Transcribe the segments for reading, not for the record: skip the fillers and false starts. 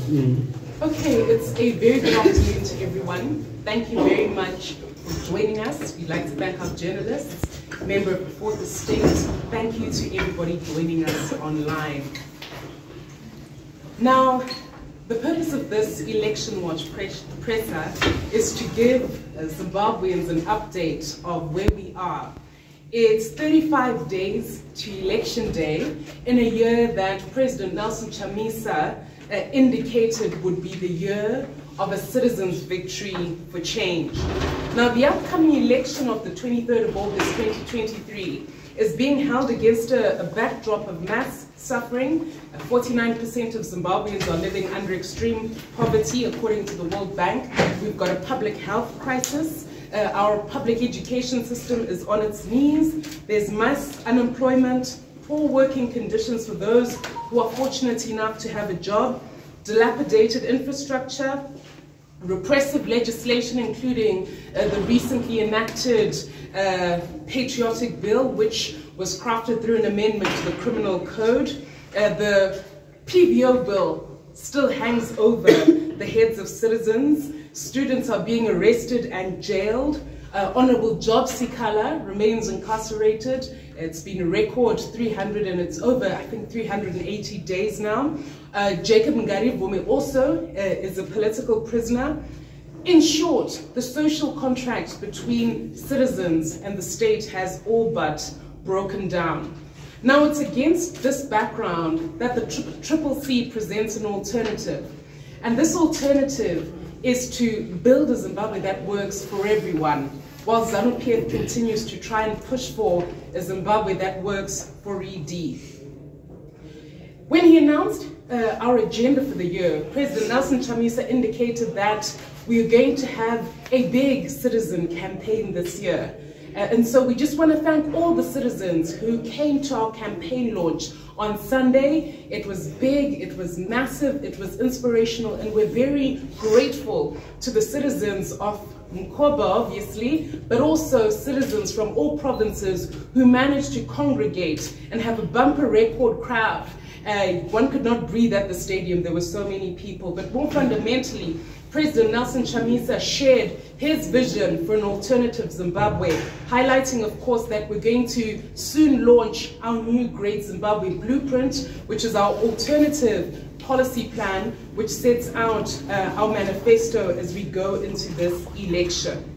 Okay, it's a very good afternoon to everyone. Thank you very much for joining us. We'd like to thank our journalists, member of the Fourth Estate. Thank you to everybody joining us online. Now, the purpose of this Election Watch presser is to give Zimbabweans an update of where we are. It's 35 days to Election Day in a year that President Nelson Chamisa indicated would be the year of a citizen's victory for change. Now, the upcoming election of the 23rd of August 2023 is being held against a backdrop of mass suffering. 49% of Zimbabweans are living under extreme poverty, according to the World Bank. We've got a public health crisis. Our public education system is on its knees. There's mass unemployment, poor working conditions for those who are fortunate enough to have a job, dilapidated infrastructure, repressive legislation, including the recently enacted patriotic bill, which was crafted through an amendment to the criminal code. The PVO bill still hangs over the heads of citizens. Students are being arrested and jailed. Honorable Job Sikala remains incarcerated. It's been a record 300 and it's over, I think, 380 days now. Jacob Ngarivume also is a political prisoner. In short, the social contract between citizens and the state has all but broken down. Now, it's against this background that the CCC presents an alternative. And this alternative is to build a Zimbabwe that works for everyone, while ZANU-PF continues to try and push for a Zimbabwe that works for ED. When he announced our agenda for the year, President Nelson Chamisa indicated that we are going to have a big citizen campaign this year. And so we just want to thank all the citizens who came to our campaign launch on Sunday. It was big, it was massive, it was inspirational, and we're very grateful to the citizens of Mkoba, obviously, but also citizens from all provinces who managed to congregate and have a bumper record crowd. One could not breathe at the stadium, there were so many people, but more fundamentally, President Nelson Chamisa shared his vision for an alternative Zimbabwe, highlighting, of course, that we're going to soon launch our new Great Zimbabwe Blueprint, which is our alternative policy plan, which sets out our manifesto as we go into this election.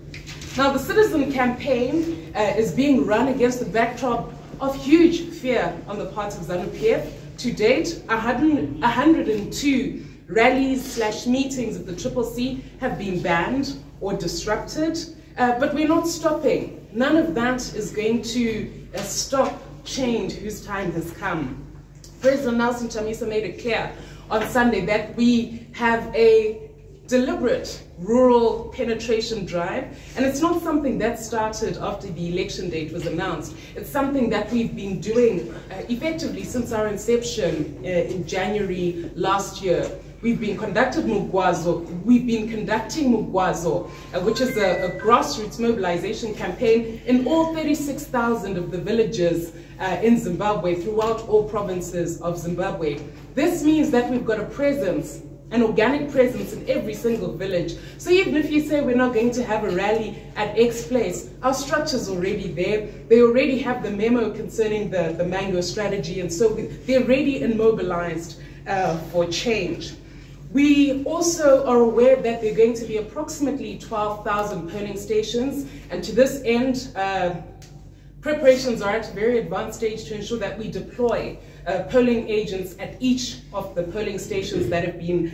Now, the citizen campaign is being run against the backdrop of huge fear on the part of ZANU-PF. To date, 102 rallies/meetings of the CCC have been banned or disrupted, but we're not stopping. None of that is going to stop change whose time has come. President Nelson Chamisa made it clear on Sunday that we have a deliberate rural penetration drive, and it's not something that started after the election date was announced. It's something that we've been doing effectively since our inception in January last year. We've been conducting Mugwazo, which is a grassroots mobilization campaign in all 36,000 of the villages in Zimbabwe, throughout all provinces of Zimbabwe. This means that we've got a presence, an organic presence in every single village. So even if you say we're not going to have a rally at X place, our structure's already there. They already have the memo concerning the mango strategy, and so they're ready and mobilized for change. We also are aware that there are going to be approximately 12,000 polling stations, and to this end, preparations are at a very advanced stage to ensure that we deploy polling agents at each of the polling stations that have been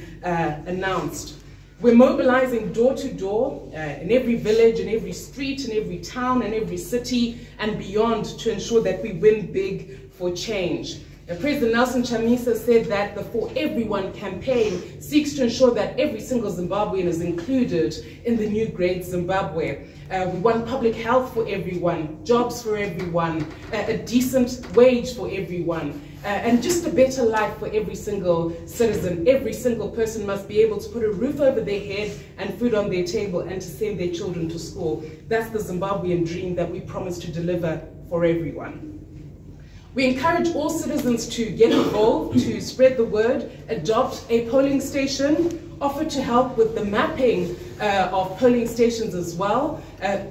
announced. We're mobilizing door to door in every village, in every street, in every town, in every city and beyond to ensure that we win big for change. President Nelson Chamisa said that the For Everyone campaign seeks to ensure that every single Zimbabwean is included in the new Great Zimbabwe. We want public health for everyone, jobs for everyone, a decent wage for everyone, and just a better life for every single citizen. Every single person must be able to put a roof over their head and food on their table and to send their children to school. That's the Zimbabwean dream that we promise to deliver for everyone. We encourage all citizens to get involved, to spread the word, adopt a polling station, offer to help with the mapping of polling stations as well.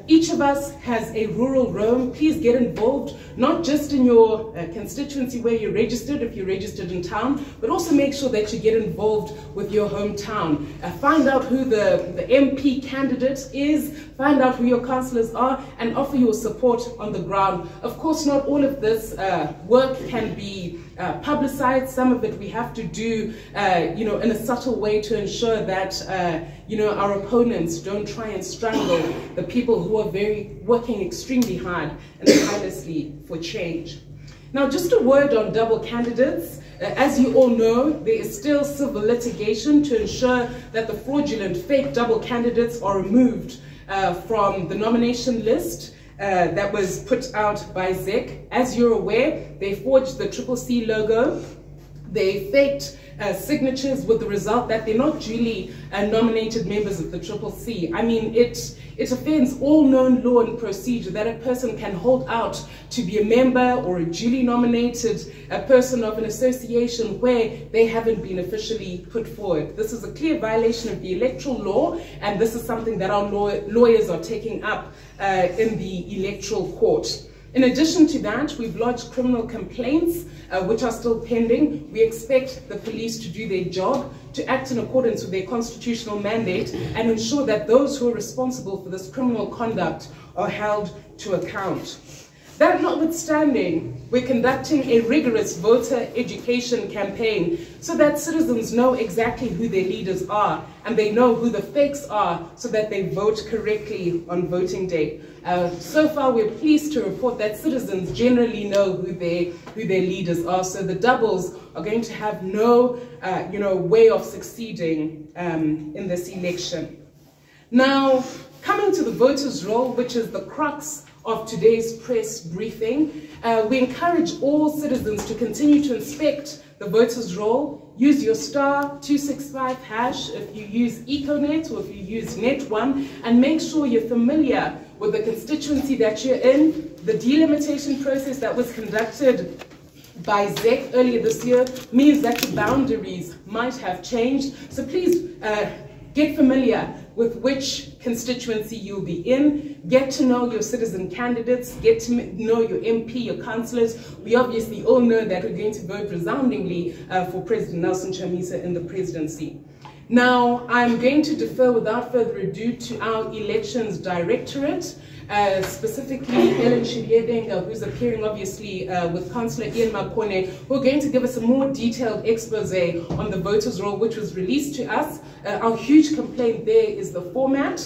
Each of us has a rural roam. Please get involved, not just in your constituency where you're registered, if you're registered in town, but also make sure that you get involved with your hometown. Find out who the MP candidate is, find out who your councillors are, and offer your support on the ground. Of course, not all of this work can be publicized. Some of it we have to do, in a subtle way to ensure that, our opponents don't try and strangle the people who are working extremely hard and tirelessly for change. Now, just a word on double candidates. As you all know, there is still civil litigation to ensure that the fraudulent fake double candidates are removed from the nomination list that was put out by ZEC. As you're aware, they forged the CCC logo. They faked signatures with the result that they're not duly nominated members of the CCC. I mean, it offends all known law and procedure that a person can hold out to be a member or a duly nominated person of an association where they haven't been officially put forward. This is a clear violation of the electoral law, and this is something that our lawyers are taking up in the electoral court. In addition to that, we've lodged criminal complaints, which are still pending. We expect the police to do their job, to act in accordance with their constitutional mandate, and ensure that those who are responsible for this criminal conduct are held to account. That notwithstanding, we're conducting a rigorous voter education campaign so that citizens know exactly who their leaders are and they know who the fakes are so that they vote correctly on voting day. So far, we're pleased to report that citizens generally know who their leaders are, so the doubles are going to have no way of succeeding in this election. Now, coming to the voters' roll, which is the crux of today's press briefing, we encourage all citizens to continue to inspect the voters' roll. Use your *265 hash if you use EcoNet or if you use Net1, and make sure you're familiar with the constituency that you're in. The delimitation process that was conducted by ZEC earlier this year means that the boundaries might have changed. So please get familiar with which constituency you'll be in. Get to know your citizen candidates. Get to know your MP, your councillors. We obviously all know that we're going to vote resoundingly for President Nelson Chamisa in the presidency. Now, I'm going to defer without further ado to our elections directorate, specifically Helen Shiliedeng, who's appearing obviously with Councillor Ian Makone, who are going to give us a more detailed expose on the voters' roll, which was released to us. Our huge complaint there is the format.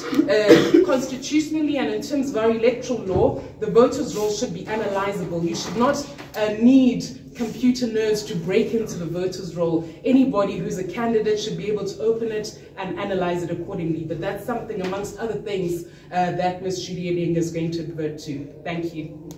Constitutionally and in terms of our electoral law, the voters' roll should be analyzable. You should not need computer nerds to break into the voters' roll. Anybody who's a candidate should be able to open it and analyze it accordingly. But that's something, amongst other things, that Ms. Shiliedeng is going to advert to. Thank you.